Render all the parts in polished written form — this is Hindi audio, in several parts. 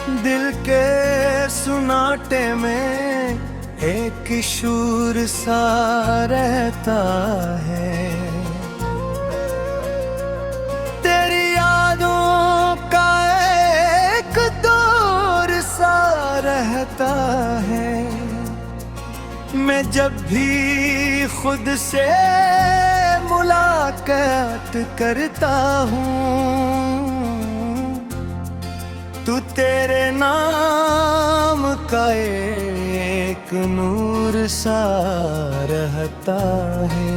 दिल के सुनाटे में एक शूर सा रहता है, तेरी यादों का एक दौर सा रहता है। मैं जब भी खुद से मुलाकात करता हूँ, तू तेरे नाम का एक नूर सा रहता है।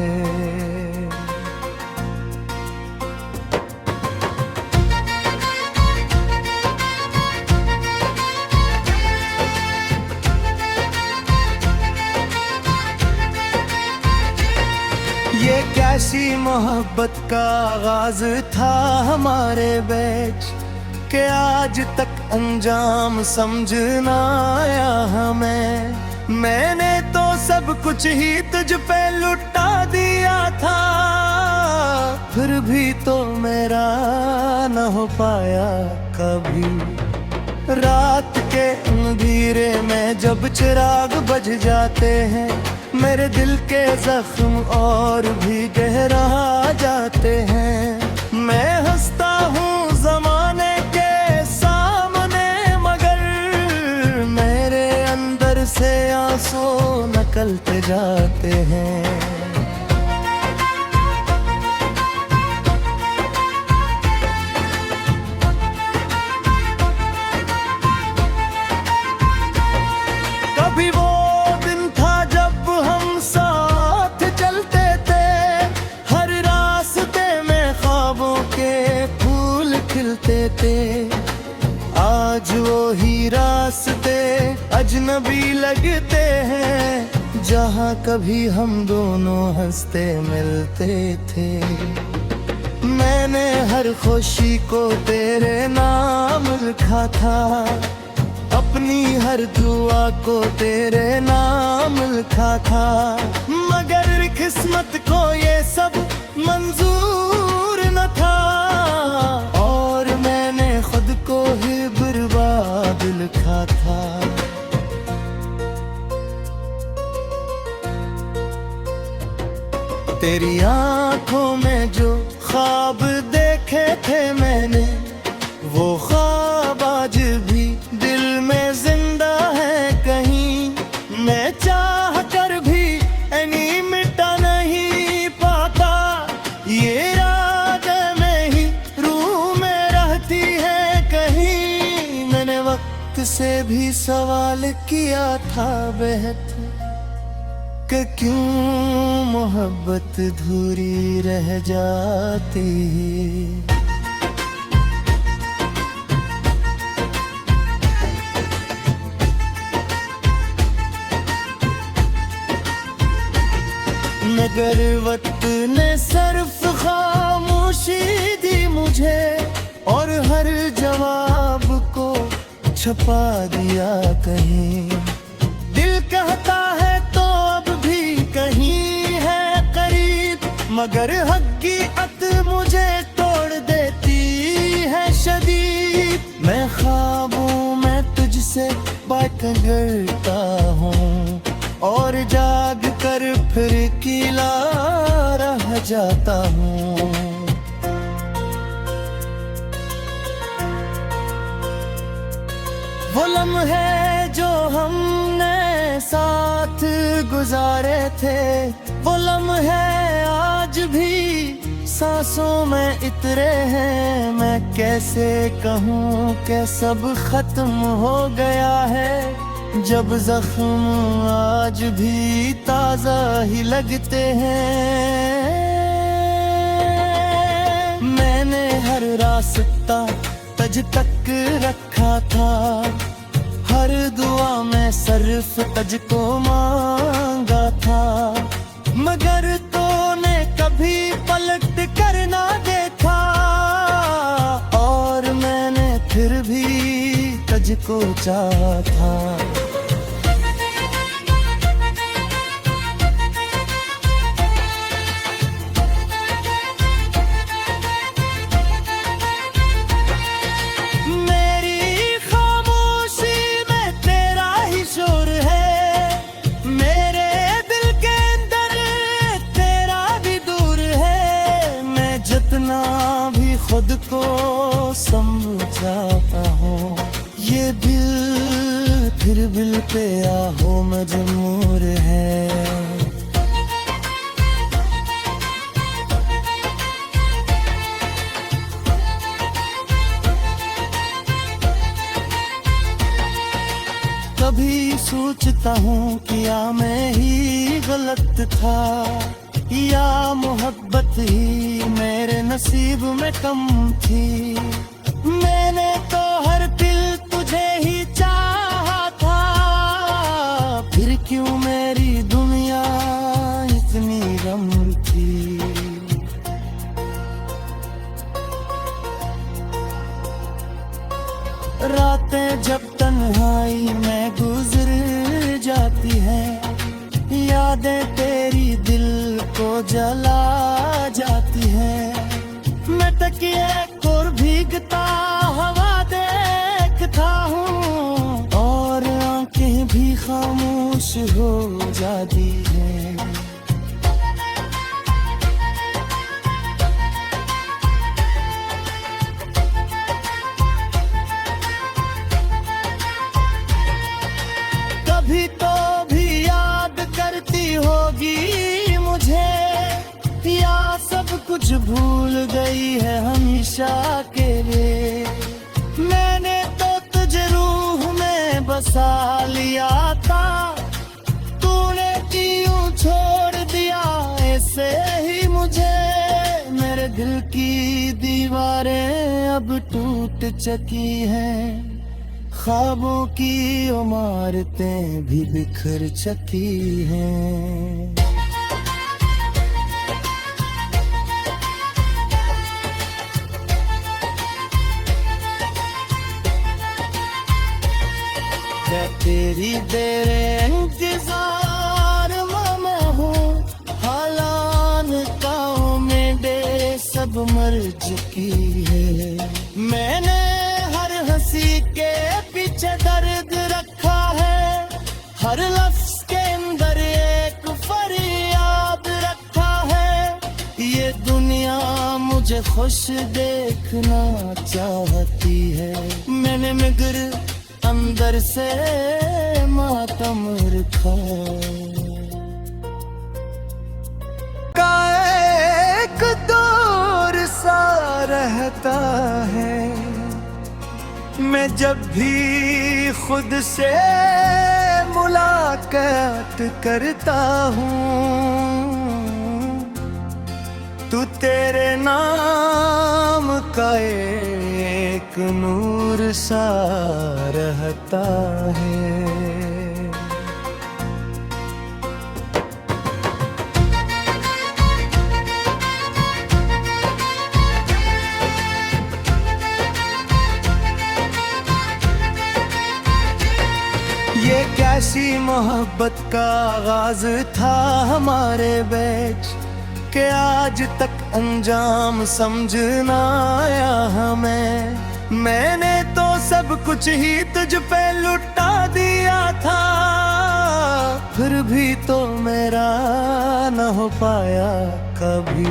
ये कैसी मोहब्बत का आगाज था हमारे बीच, के आज तक अंजाम समझ ना आया हमें। मैंने तो सब कुछ ही तुझ पे लुटा दिया था, फिर भी तो मेरा न हो पाया कभी। रात के अंधेरे में जब चिराग बज जाते हैं, मेरे दिल के जख्म और भी गहरा जाते हैं। मैं हंसता हूँ जमाने के सामने, मगर मेरे अंदर से आंसू निकलते जाते हैं। कभी वो दिन था जब हम साथ चलते थे, हर रास्ते में ख्वाबों के फूल खिलते थे। आज वो ही रास्ते अजनबी लगते हैं, जहाँ कभी हम दोनों हंसते मिलते थे। मैंने हर खुशी को तेरे नाम लिखा था, अपनी हर दुआ को तेरे नाम लिखा था। मगर किस्मत को ये सब मंजूर न था, और मैंने खुद को ही बर्बाद लिखा था। तेरी आंखों में जो ख्वाब देखे थे मैंने, वो ख्वाब आज भी दिल में जिंदा है कहीं। मैं चाह कर भी इन्हीं मिटा नहीं पाता, ये याद में ही रूह में रहती है कहीं। मैंने वक्त से भी सवाल किया था बेहतर, कि क्यों मोहब्बत धूरी रह जाती। मगर वक्त ने सिर्फ खामोशी दी मुझे, और हर जवाब को छुपा दिया कहीं। दिल कहता है तो अब भी कहीं है करीब, मगर हकीकत मुझे तोड़ देती है शदीद। मैं ख्वाबों में तुझसे बात करता हूँ, और जाग कर फिर किला रह जाता हूँ। वो लम्हे जो हमने साथ गुजारे थे, वो लम्हे आज भी सांसों में इतरे हैं। मैं कैसे कहूँ कि सब खत्म हो गया है, जब जख्म आज भी ताजा ही लगते हैं। मैंने हर रास्ता तुझ तक रखा था, हर दुआ में सिर्फ तुझको मांगा था। मगर तूने कभी पलट कर ना देखा, और मैंने फिर भी तुझको चाहा था। मेरी खामोशी चाहता हूँ। ये दिल फिर दिल पे आहो मजबूर है। कभी सोचता हूँ कि या मैं ही गलत था, या मोहब्बत ही मेरे नसीब में कम थी। मैंने तो हर दिल तुझे ही चाहा था, फिर क्यों मेरी दुनिया इतनी गम थी। रातें जब तन्हाई में गुजर जाती है, यादें तेरी दिल को जला जाती है। मैं तकिए को भीगता हवा देखता हूँ, और आंखें भी खामोश हो जाती है। कभी तो भी याद करती होगी मुझे, या सब कुछ भूल गई है हमेशा के लिए। मैंने तो तुझे रूह में बसा लिया था, तूने क्यों छोड़ दिया ऐसे ही मुझे। मेरे दिल की दीवारें अब टूट चुकी हैं, ख्वाबों की इमारतें भी बिखर चुकी हैं। मैं तेरी तेरे इंतजार में हूँ, हालात में दे सब मर चुकी है। मैंने हर हंसी के पीछे दर्द रखा है, हर लफ्ज के अंदर एक फरियाद रखा है। ये दुनिया मुझे खुश देखना चाहती है, मैंने मगर अंदर से मातम रखा। का एक दौर सा रहता है, मैं जब भी खुद से मुलाकात करता हूँ, तू तेरे नाम का एक नूर सा रहता है। ये कैसी मोहब्बत का आगाज था हमारे बीच, कि आज तक अंजाम समझ ना आया हमें। मैंने तो सब कुछ ही तुझ पे लुटा दिया था, फिर भी तो मेरा न हो पाया कभी।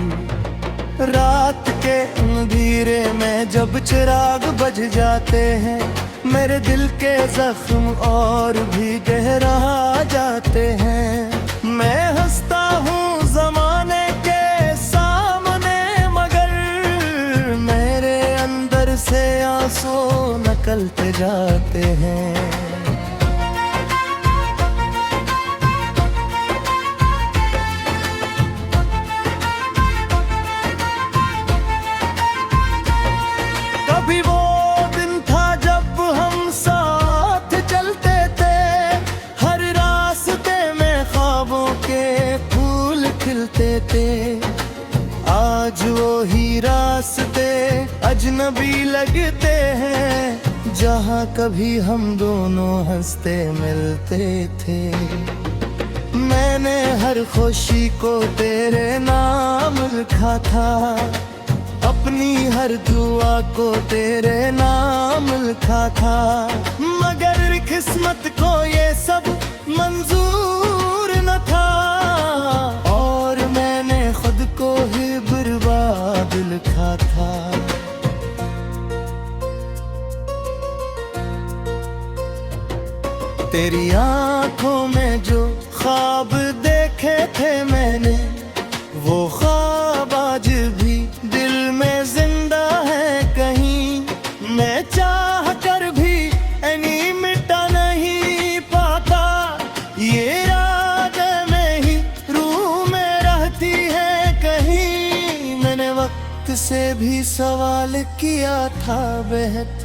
रात के अंधेरे में जब चिराग बज जाते हैं, मेरे दिल के जख्म और भी गहरा जाते हैं। मैं हंसता हूँ ज़माने के सामने, मगर मेरे अंदर से आंसू निकलते जाते हैं। कभी वो दिन था जब हम साथ चलते थे, हर रास्ते में ख्वाबों के फूल खिलते थे। आज वो ही रास्ते अजनबी लगते हैं, जहाँ कभी हम दोनों हंसते मिलते थे। मैंने हर खुशी को तेरे नाम लिखा था, अपनी हर दुआ को तेरे नाम लिखा था। मगर किस्मत को ये सब मंजूर न था, और मैंने खुद को ही बर्बाद लिखा था। तेरी आंखों में जो ख्वाब देखे थे मैंने, वो ख्वाब आज भी दिल में जिंदा है कहीं। मैं चाह कर भी इन्हीं मिटा नहीं पाता, ये याद में ही रूह में रहती है कहीं। मैंने वक्त से भी सवाल किया था बेहद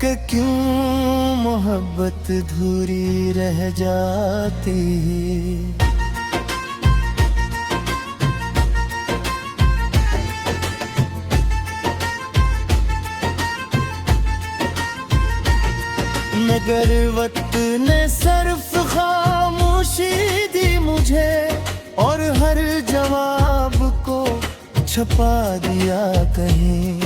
कि क्यों मोहब्बत धूरी रह जाती है। मगर वक्त ने सिर्फ खामोशी दी मुझे, और हर जवाब को छुपा दिया कहीं।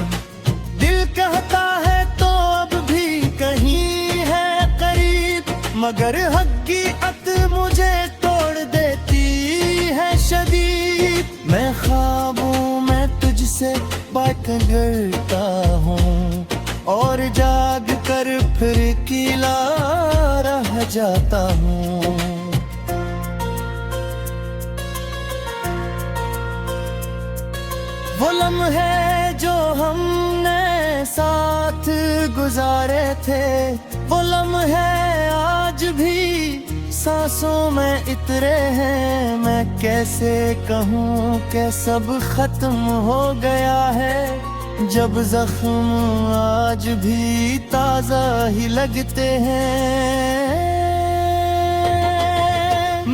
दिल कहता है तो अब भी कहीं है करीब, मगर हकीकत मुझे तोड़ देती है शदीद। मैं ख्वाबों में तुझसे बात करता हूँ, और जाग कर फिर किला रह जाता हूँ। वो लम्हे जो हमने साथ गुजारे थे, वो लम्हे आज भी सांसों में इतरे हैं। मैं कैसे कहूँ कि सब खत्म हो गया है, जब जख्म आज भी ताजा ही लगते हैं।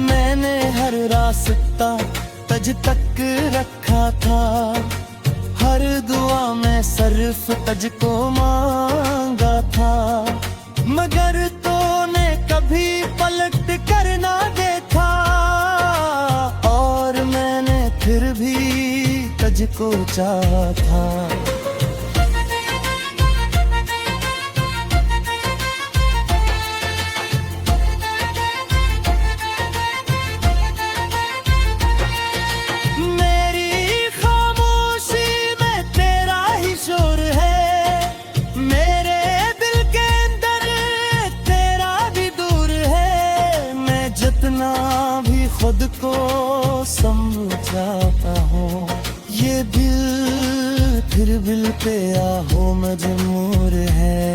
मैंने हर रास्ता तज तक रखा था, हर दुआ में सिर्फ तज को मांगा था। मगर तूने कभी पलट कर ना देखा, और मैंने फिर भी तज को चाहा था। जितना भी खुद को समझाता हूँ, ये दिल फिर दिल पे आहो मजबूर है।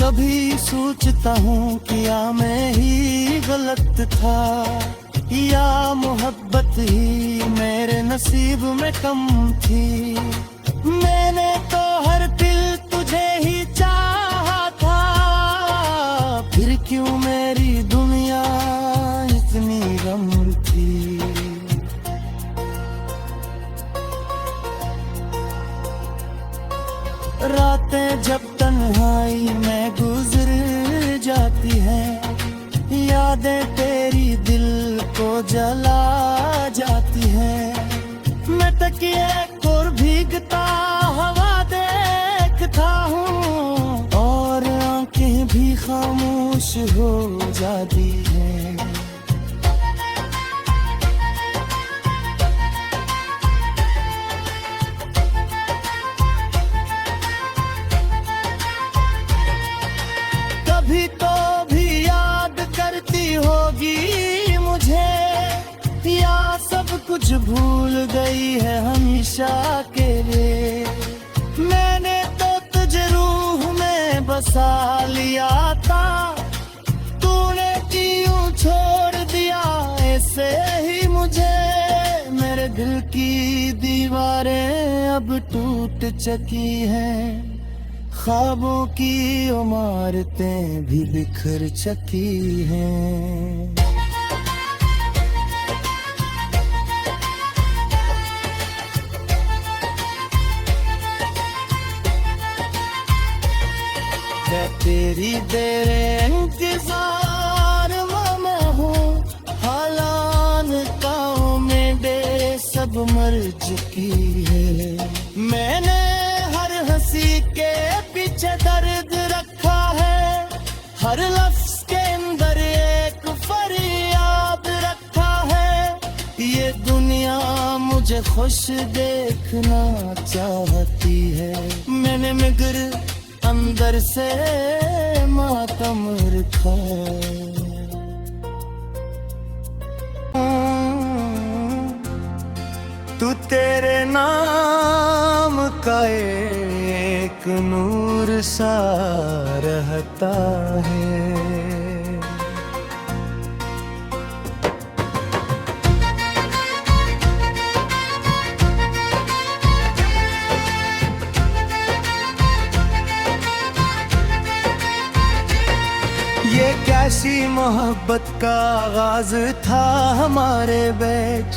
कभी सोचता हूँ क्या मैं ही गलत था, या मोहब्बत ही मेरे नसीब में कम थी। मैंने तो हर दिल तुझे ही चाहा था, फिर क्यों मेरी दुनिया इतनी गम थी। रातें जब तन्हाई में गुजर जाती है, यादें तेरी दिल को जला जाती है। मैं तकिए को भीगता हवा देखता हूँ, और आंखें भी खामोश हो जाती है। कभी तो भी याद करती होगी मुझे, या सब कुछ भूल गई है हमेशा के लिए। मैंने तो तुझे रूह में बसा लिया था, तूने क्यों छोड़ दिया ऐसे ही मुझे। मेरे दिल की दीवारें अब टूट चुकी हैं, ख्वाबों की इमारतें भी बिखर चुकी हैं। मैं तेरी तेरे इंतजार में हूँ, हालान काओं में डेरे सब मर चुकी है। मैंने हर हंसी के पीछे दर्द रखा है, हर लफ्ज के अंदर एक फरियाद रखा है। मुझे खुश देखना चाहती है। मैंने मगर अंदर से मातम रखा। तू तेरे नाम का एक नूर सा रहता है। ये कैसी मोहब्बत का आगाज था हमारे बीच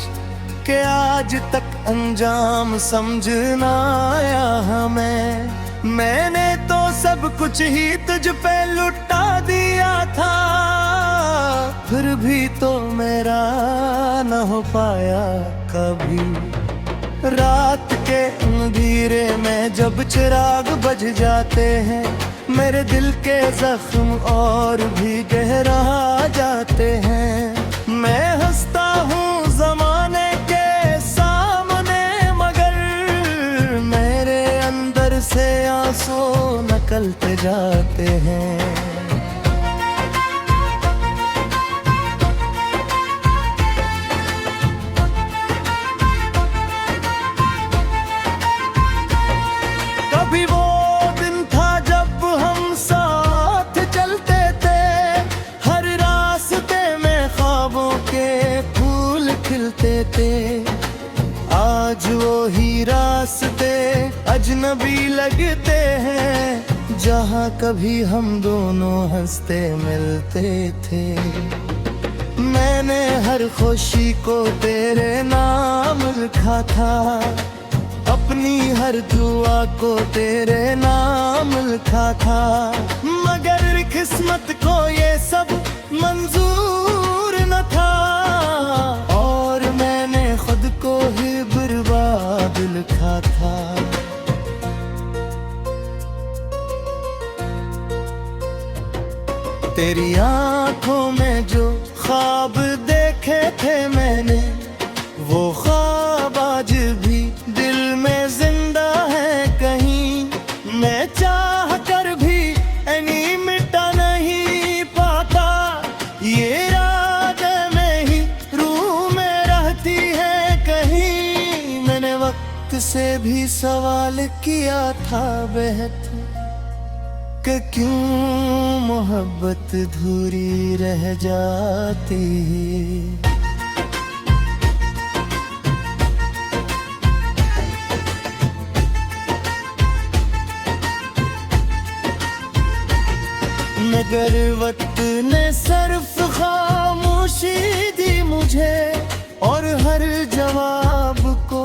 कि आज तक अंजाम समझ ना आया हमें। मैंने तो सब कुछ ही तुझ पे लुटा दिया था, फिर भी तो मेरा न हो पाया कभी। रात के अंधेरे में जब चिराग बज जाते हैं, मेरे दिल के जख्म और भी गहरा जाते हैं। मैं हंसता हूँ ज़माने के सामने, मगर मेरे अंदर से आंसू निकलते जाते हैं। कभी वो दिन था जब हम साथ चलते थे, हर रास्ते में ख्वाबों के फूल खिलते थे। आज वो ही रास्ते अजनबी लगते हैं, जहाँ कभी हम दोनों हंसते मिलते थे। मैंने हर खुशी को तेरे नाम लिखा था, अपनी हर दुआ को तेरे नाम लिखा था। मगर किस्मत को ये सब मंजूर न था, और मैंने खुद को ही बर्बाद लिखा था। तेरी आंखों में जो ख्वाब देखे थे मैंने, वो ख्वाब आज भी दिल में जिंदा है कहीं। मैं चाह कर भी इन्हीं मिटा नहीं पाता, ये रात में ही रूह में रहती है कहीं। मैंने वक्त से भी सवाल किया था बेहद कि क्यों मोहब्बत धूरी रह जाती। मगर वक्त ने सिर्फ खामोशी दी मुझे, और हर जवाब को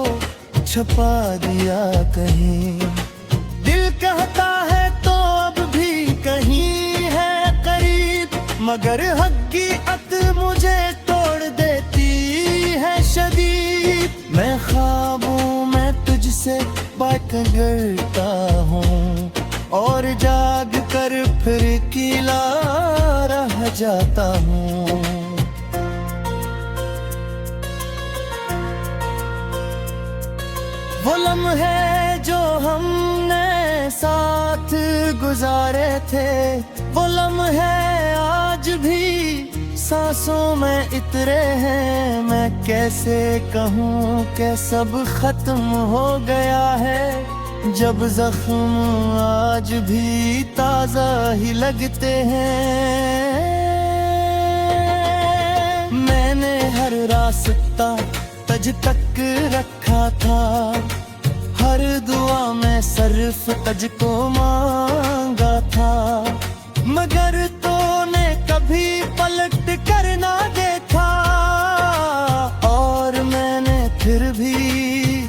छुपा दिया कहीं। दिल कहता है तो अब भी कहीं है करीब, मगर हकीकत मुझे तोड़ देती है शदीद। मैं ख्वाबों में तुझसे बात करता हूँ, और जाग कर फिर किला रह जाता हूँ। वो लम्हे जो हमने साथ गुजारे थे, वो लम्हे आज भी सांसों में इतरे हैं। मैं कैसे कहूँ कि सब खत्म हो गया है, जब जख्म आज भी ताजा ही लगते हैं। मैंने हर रास्ता तज तक रखा था, हर दुआ में सिर्फ तज को मांगा था। मगर तूने कभी पलट कर ना देखा, और मैंने फिर भी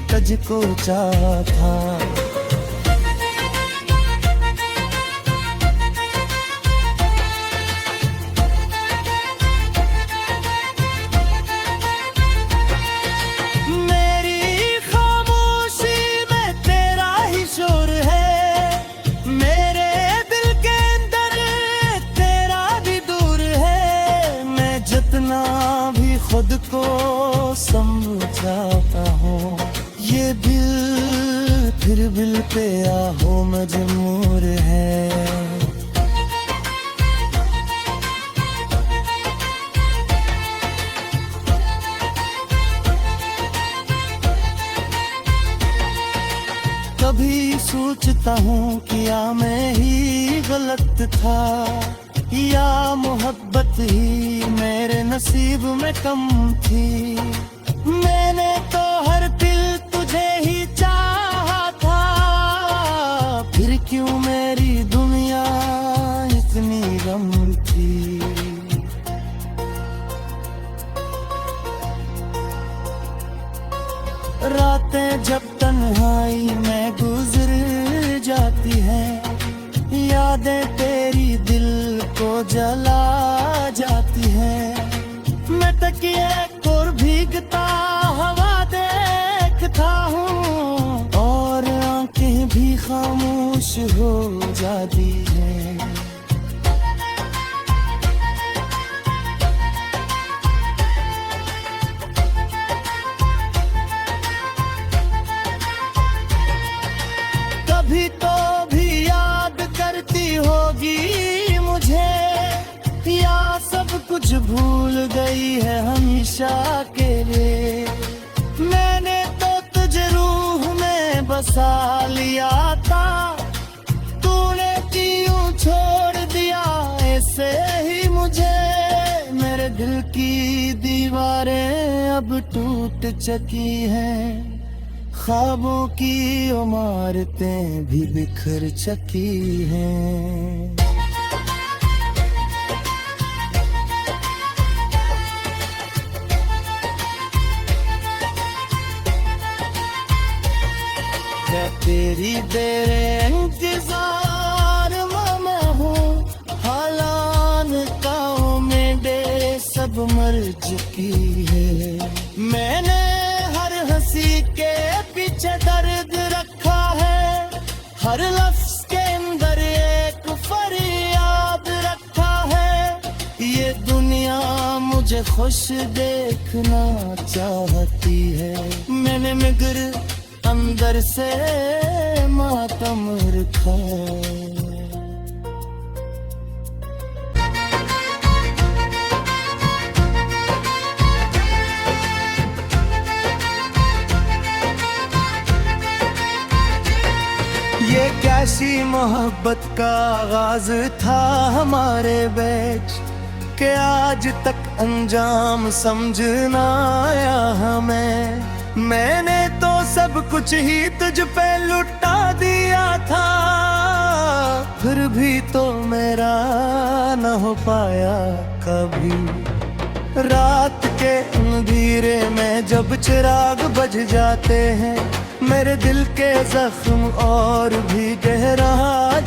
तुझको चाहा था। जितना भी खुद को समझाता हूँ, फिर दिल पे आहो मजबूर है। कभी सोचता हूँ क्या मैं ही गलत था, या मोहब्बत ही मेरे नसीब में कम थी। मैंने तो हर दिल तुझे ही चाहा था, फिर क्यों मेरी दुनिया इतनी गम थी। रातें जब तन्हाई में गुजर जाती हैं, यादें तेरी दिल को जला जाती हैं। मैं तकिए को भीगता हवा देखता हूँ, और आंखें भी खामोश हो जाती हैं। कभी तो भी याद करती होगी मुझे, या सब कुछ भूल गई है हमेशा के लिए। मैंने तो तुझे रूह में बसा लिया था, तूने क्यों छोड़ दिया ऐसे ही मुझे। मेरे दिल की दीवारें अब टूट चुकी हैं, ख्वाबों की इमारतें भी बिखर चुकी हैं। मैं तेरी तेरे इंतजार में हूँ, हालान काओं में दे सब मर चुकी है। मैंने हर हंसी के पीछे दर्द रखा है, हर लफ्ज के अंदर एक फरियाद रखा है। ये दुनिया मुझे खुश देखना चाहती है, मैंने मगर अंदर से मातम रखा। ये कैसी मोहब्बत का आगाज था हमारे बीच, कि आज तक अंजाम समझ ना आया हमें। मैंने तो सब कुछ ही तुझ पे लुटा दिया था, फिर भी तो मेरा न हो पाया कभी। रात के अंधेरे में जब चिराग बज जाते हैं, मेरे दिल के जख्म और भी गहरा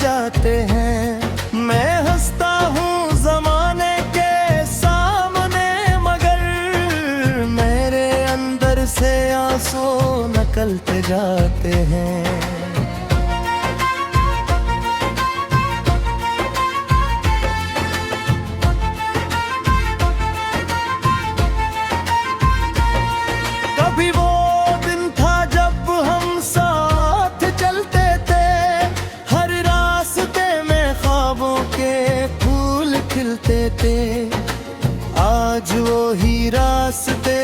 जाते हैं। मैं हंसता हूँ ज़माने के सामने, मगर मेरे अंदर से आंसू निकलते जाते हैं। कभी वो दिन था जब हम साथ चलते थे, हर रास्ते में ख्वाबों के फूल खिलते थे। आज वो ही रास्ते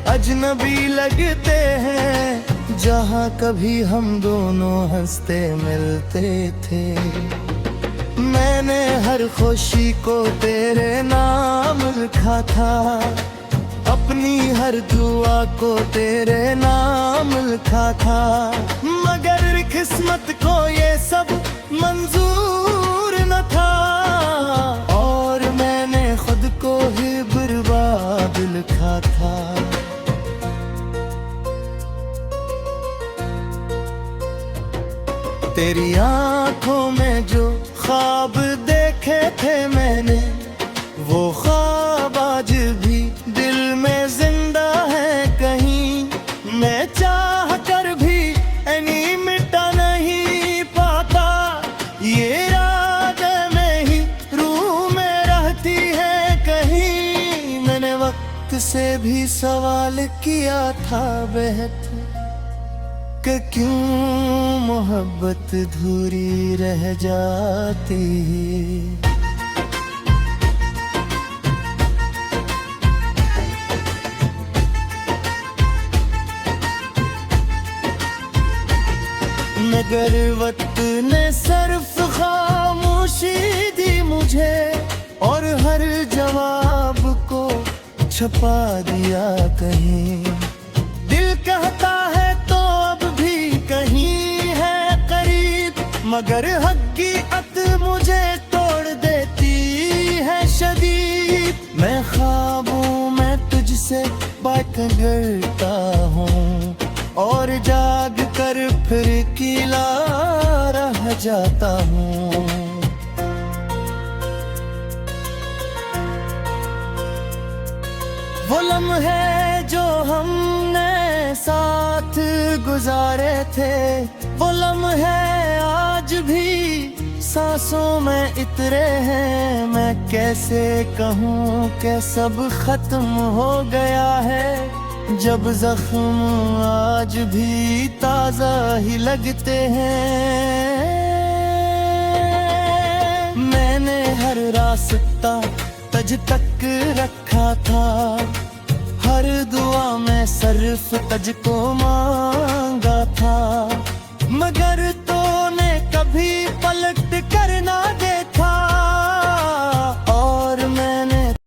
अजनबी लगते हैं, जहाँ कभी हम दोनों हंसते मिलते थे। मैंने हर खुशी को तेरे नाम लिखा था, अपनी हर दुआ को तेरे नाम लिखा था। मगर किस्मत को ये सब मंजूर न था, और मैंने खुद को ही बर्बाद लिखा था। तेरी आंखों में जो ख्वाब देखे थे मैंने, वो ख्वाब आज भी दिल में जिंदा है कहीं। मैं चाह कर भी इन्हीं मिटा नहीं पाता, ये यादें में ही रूह में रहती है कहीं। मैंने वक्त से भी सवाल किया था बेहतर, कि क्यों मोहब्बत धूरी रह जाती है। मगर वक्त ने सिर्फ खामोशी दी मुझे और हर जवाब को छुपा दिया कहीं। दिल कहता है तो अब भी कहीं है करीब, मगर हकीकत मुझे तोड़ देती है शदीद। मैं ख्वाबों में तुझसे बात करता हूँ और जाग कर फिर किला रह जाता हूँ। वो लम्हे जो हमने साथ गुजारे थे, वो लम्हे आज भी सांसों में इतरे हैं। मैं कैसे कहूँ कि सब खत्म हो गया है, जब जख्म आज भी ताजा ही लगते हैं। मैंने हर रास्ता तुझ तक रखा था, हर दुआ में सिर्फ तुझको मांगा था, मगर तूने कभी पलट कर ना